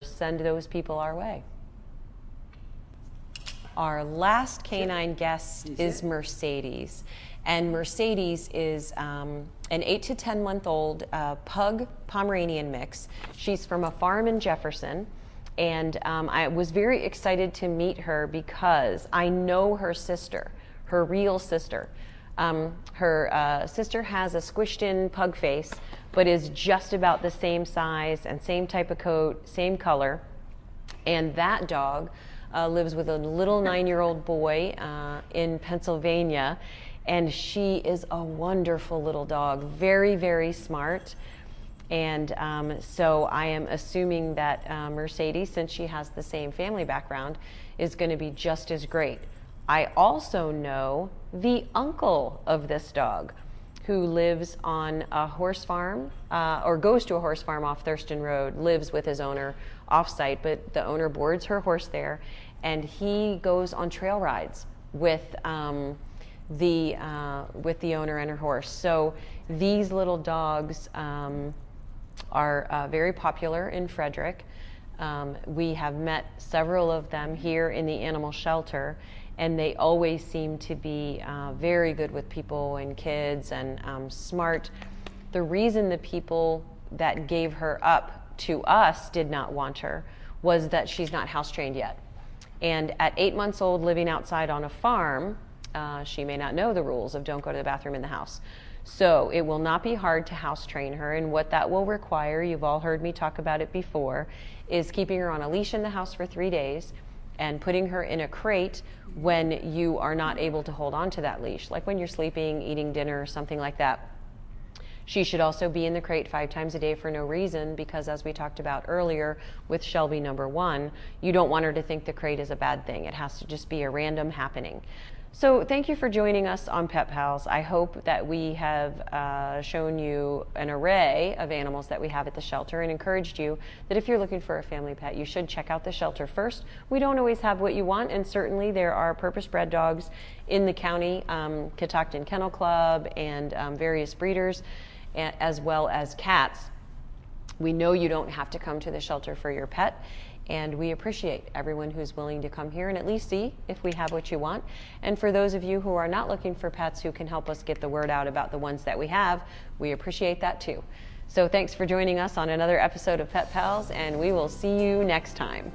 send those people our way. Our last canine guest is Mercedes. And Mercedes is an 8 to 10 month old pug Pomeranian mix. She's from a farm in Jefferson. And I was very excited to meet her because I know her sister, her real sister. Her sister has a squished in pug face, but is just about the same size and same type of coat, same color. And that dog lives with a little 9-year-old boy in Pennsylvania. And she is a wonderful little dog, very, very smart. And so I am assuming that Mercedes, since she has the same family background, is going to be just as great. I also know the uncle of this dog, who lives on a horse farm, or goes to a horse farm off Thurston Road, lives with his owner off-site, but the owner boards her horse there, and he goes on trail rides with the owner and her horse. So these little dogs are very popular in Frederick. We have met several of them here in the animal shelter, and they always seem to be very good with people and kids and smart. The reason the people that gave her up to us did not want her was that she's not house trained yet. And at 8 months old, living outside on a farm, she may not know the rules of don't go to the bathroom in the house. So it will not be hard to house train her, and what that will require, you've all heard me talk about it before, is keeping her on a leash in the house for 3 days and putting her in a crate when you are not able to hold on to that leash, like when you're sleeping, eating dinner, or something like that. She should also be in the crate 5 times a day for no reason, because as we talked about earlier with Shelby number 1, you don't want her to think the crate is a bad thing. It has to just be a random happening. So thank you for joining us on Pet Pals. I hope that we have shown you an array of animals that we have at the shelter and encouraged you that if you're looking for a family pet, you should check out the shelter first. We don't always have what you want, and certainly there are purpose-bred dogs in the county, Catoctin Kennel Club and various breeders, as well as cats. We know you don't have to come to the shelter for your pet, and we appreciate everyone who's willing to come here and at least see if we have what you want. And for those of you who are not looking for pets, who can help us get the word out about the ones that we have, we appreciate that too. So thanks for joining us on another episode of Pet Pals, and we will see you next time.